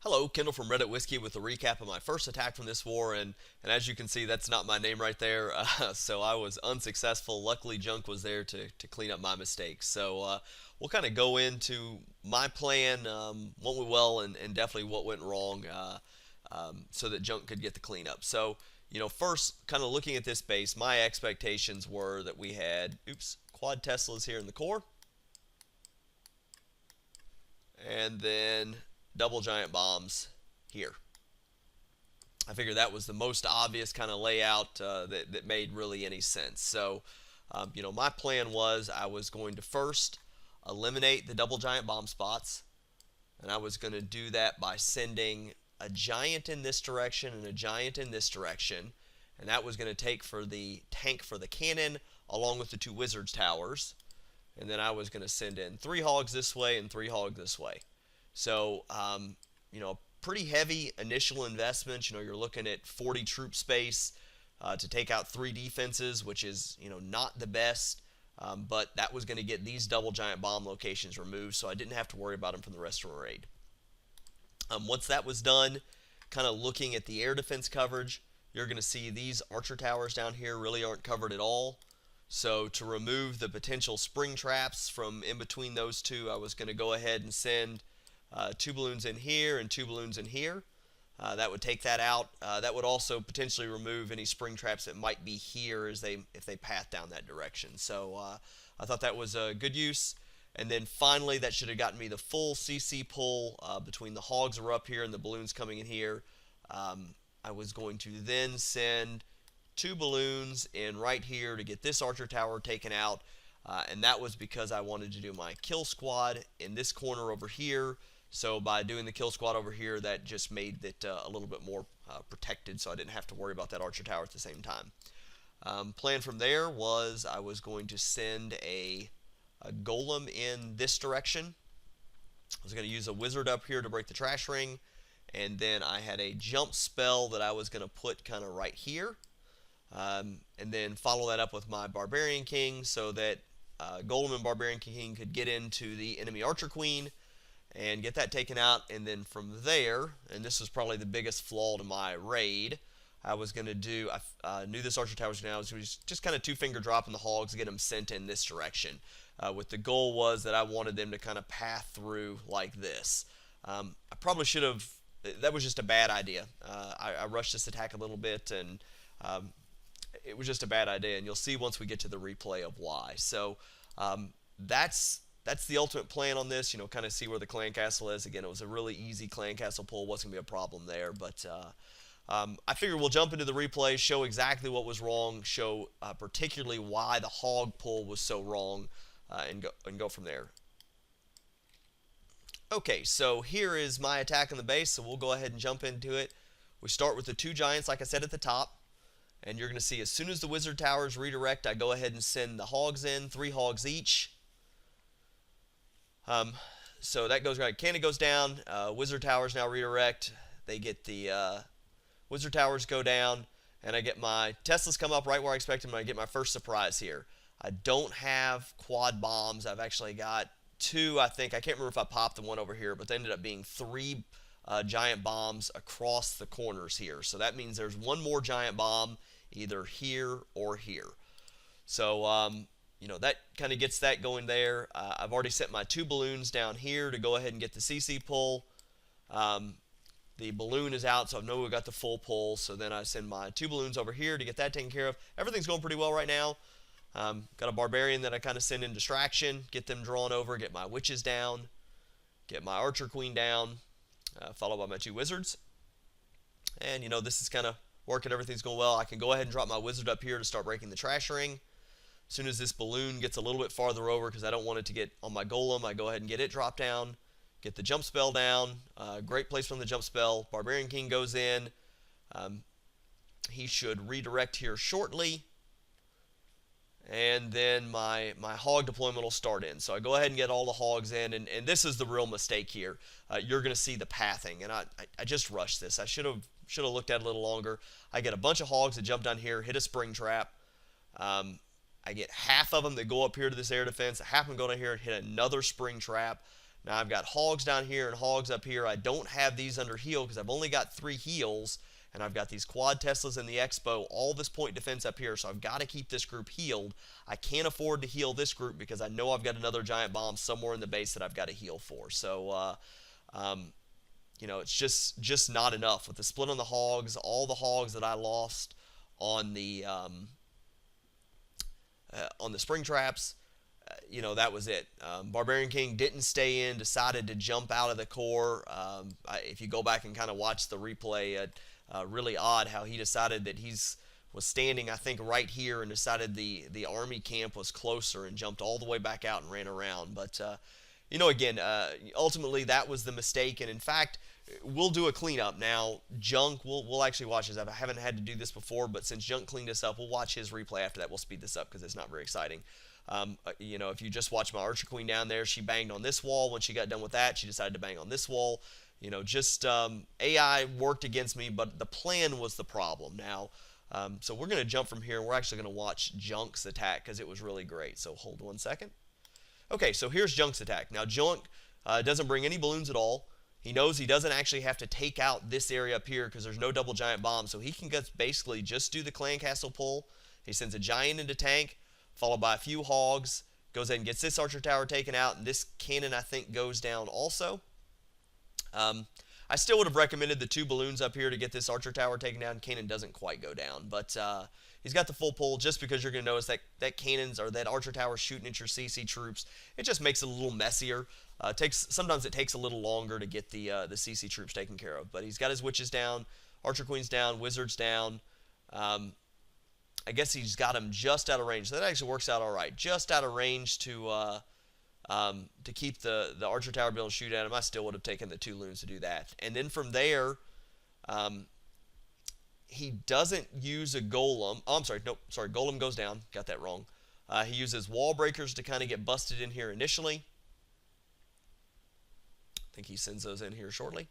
Hello, Kendall from Reddit Whiskey with a recap of my first attack from this war, and as you can see, that's not my name right there, so I was unsuccessful. Luckily, Junk was there to clean up my mistakes. So we'll kind of go into my plan, what went well and definitely what went wrong, so that Junk could get the cleanup. So, first, kind of looking at this base, my expectations were that we had, quad Teslas here in the core, and then double giant bombs here. I figured that was the most obvious kind of layout that made really any sense. So, my plan was I was going to first eliminate the double giant bomb spots, and I was going to do that by sending a giant in this direction and a giant in this direction, and that was going to take for the tank for the cannon along with the two wizards towers, and then I was going to send in 3 hogs this way and 3 hogs this way. So, pretty heavy initial investment. You're looking at 40 troop space to take out 3 defenses, which is, not the best. But that was going to get these double giant bomb locations removed, so I didn't have to worry about them from the rest of the raid. Once that was done, kind of looking at the air defense coverage, you're going to see these archer towers down here really aren't covered at all. So to remove the potential spring traps from in between those two, I was going to go ahead and send 2 balloons in here and 2 balloons in here. That would take that out. That would also potentially remove any spring traps that might be here if they path down that direction. So I thought that was a good use. And then finally, that should have gotten me the full CC pull between the hogs are up here and the balloons coming in here. I was going to then send 2 balloons in right here to get this archer tower taken out. And that was because I wanted to do my kill squad in this corner over here. So by doing the kill squad over here, that just made it a little bit more protected, so I didn't have to worry about that archer tower at the same time. Plan from there was I was going to send a golem in this direction. I was going to use a wizard up here to break the trash ring, and then I had a jump spell that I was going to put kind of right here, and then follow that up with my barbarian king so that golem and barbarian king could get into the enemy archer queen and get that taken out. And then from there, and this was probably the biggest flaw to my raid, I was going to do, I knew this archer tower was now, so just kind of 2-finger dropping the hogs to get them sent in this direction. With the goal was that I wanted them to kind of path through like this. I probably should have, that was just a bad idea. I rushed this attack a little bit, and it was just a bad idea, and you'll see once we get to the replay of why. So that's the ultimate plan on this, kind of see where the clan castle is. Again, it was a really easy clan castle pull, wasn't going to be a problem there, but I figure we'll jump into the replay, show exactly what was wrong, show particularly why the hog pull was so wrong, and go from there. Okay, so here is my attack on the base, so we'll go ahead and jump into it. We start with the 2 giants, like I said, at the top, and you're going to see as soon as the wizard towers redirect, I go ahead and send the hogs in, 3 hogs each. So that goes right. Cannon goes down. Wizard towers now redirect. They get the wizard towers go down, and I get my Teslas come up right where I expect them. And I get my first surprise here. I don't have quad bombs. I've actually got 2. I think I can't remember if I popped the one over here, but they ended up being 3 giant bombs across the corners here. So that means there's 1 more giant bomb either here or here. So that kind of gets that going there. I've already sent my 2 balloons down here to go ahead and get the CC pull. The balloon is out, so I know we got the full pull. So then I send my 2 balloons over here to get that taken care of. Everything's going pretty well right now. Got a barbarian that I kind of send in distraction, get them drawn over, get my witches down, get my archer queen down, followed by my 2 wizards. And this is kind of working. Everything's going well. I can go ahead and drop my wizard up here to start breaking the trash ring. As soon as this balloon gets a little bit farther over, because I don't want it to get on my golem, I go ahead and get it dropped down, get the jump spell down. Great place from the jump spell. Barbarian King goes in. He should redirect here shortly. And then my hog deployment will start in. So I go ahead and get all the hogs in, and this is the real mistake here. You're going to see the pathing, and I just rushed this. I should have looked at it a little longer. I get a bunch of hogs that jump down here, hit a spring trap. I get half of them that go up here to this air defense, half of them go down here and hit another spring trap. Now I've got hogs down here and hogs up here. I don't have these under heel because I've only got 3 heels, and I've got these quad Teslas in the Expo, all this point defense up here, so I've got to keep this group healed. I can't afford to heal this group because I know I've got another giant bomb somewhere in the base that I've got to heal for. So, you know, it's just not enough. With the split on the hogs, all the hogs that I lost on the spring traps, you know, that was it. Barbarian King didn't stay in, decided to jump out of the core. If you go back and kind of watch the replay, really odd how he decided that was standing, I think, right here and decided the army camp was closer and jumped all the way back out and ran around. But, you know, again, ultimately that was the mistake. And in fact, we'll do a cleanup now. Junk, we'll actually watch this. I haven't had to do this before, but since Junk cleaned us up, we'll watch his replay after that. We'll speed this up because it's not very exciting. You know, if you just watch my Archer Queen down there, she banged on this wall. When she got done with that, she decided to bang on this wall. You know, just AI worked against me, but the plan was the problem. Now, so we're going to jump from here, and we're actually going to watch Junk's attack because it was really great. So hold 1 second. Okay, so here's Junk's attack. Now, Junk doesn't bring any balloons at all. He knows he doesn't actually have to take out this area up here because there's no double giant bomb, so he can basically just do the clan castle pull. He sends a giant into tank, followed by a few hogs, goes ahead and gets this archer tower taken out, and this cannon, I think, goes down also. I still would have recommended the 2 balloons up here to get this archer tower taken down. Cannon doesn't quite go down, but he's got the full pull just because you're going to notice that cannons or that archer tower shooting at your CC troops. It just makes it a little messier. Sometimes it takes a little longer to get the CC troops taken care of, but he's got his witches down, archer queens down, wizards down. I guess he's got him just out of range. So that actually works out all right. Just out of range to keep the archer tower be able to shoot at him. I still would have taken the 2 loons to do that. And then from there, he doesn't use a golem. Oh, I'm sorry. Nope. Sorry. Golem goes down. Got that wrong. He uses wall breakers to kind of get busted in here initially. I think he sends those in here shortly.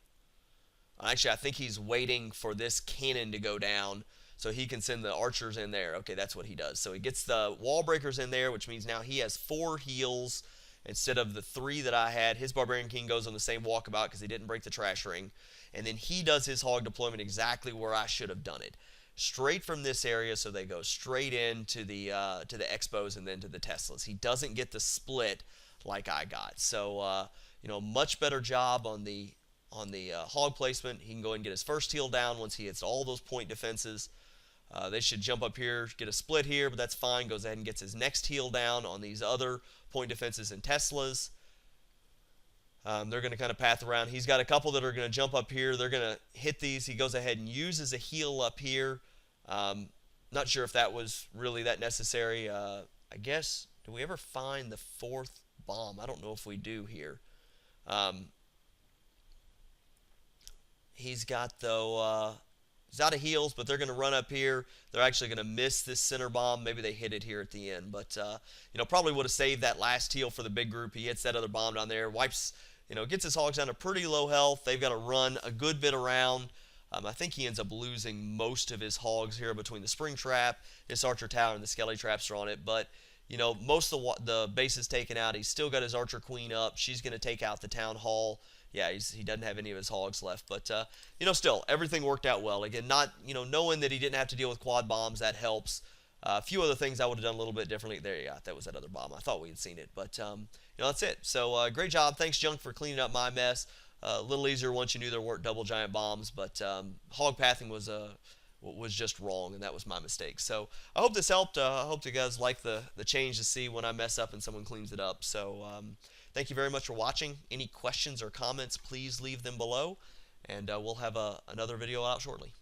Actually, I think he's waiting for this cannon to go down so he can send the archers in there. Okay, that's what he does. So he gets the wall breakers in there, which means now he has 4 heals instead of the 3 that I had. His Barbarian King goes on the same walkabout because he didn't break the trash ring. And then he does his hog deployment exactly where I should have done it. Straight from this area, so they go straight into the Expos and then to the Teslas. He doesn't get the split like I got. So, you know, much better job on the hog placement. He can go and get his first heal down once he hits all those point defenses. They should jump up here, get a split here, but that's fine. Goes ahead and gets his next heal down on these other point defenses and Teslas. They're going to kind of path around. He's got a couple that are going to jump up here. They're going to hit these. He goes ahead and uses a heal up here. Not sure if that was really that necessary. I guess, do we ever find the 4th bomb? I don't know if we do here. He's got, though, he's out of heals, but they're going to run up here. They're actually going to miss this center bomb. Maybe they hit it here at the end. But, you know, probably would have saved that last heal for the big group. He hits that other bomb down there, wipes, you know, gets his hogs down to pretty low health. They've got to run a good bit around. I think he ends up losing most of his hogs here between the spring trap, this archer tower, and the skelly traps are on it. But, you know, most of the base is taken out. He's still got his archer queen up. She's going to take out the town hall. Yeah, he doesn't have any of his hogs left. But, you know, still, everything worked out well. Again, not, you know, knowing that he didn't have to deal with quad bombs, that helps. A few other things I would have done a little bit differently. There you go. That was that other bomb. I thought we had seen it. But, you know, that's it. So, great job. Thanks, Junk, for cleaning up my mess. A little easier once you knew there weren't double giant bombs. But hog pathing was just wrong, and that was my mistake. So, I hope this helped. I hope you guys like the change to see when I mess up and someone cleans it up. So, thank you very much for watching. Any questions or comments, please leave them below, and we'll have another video out shortly.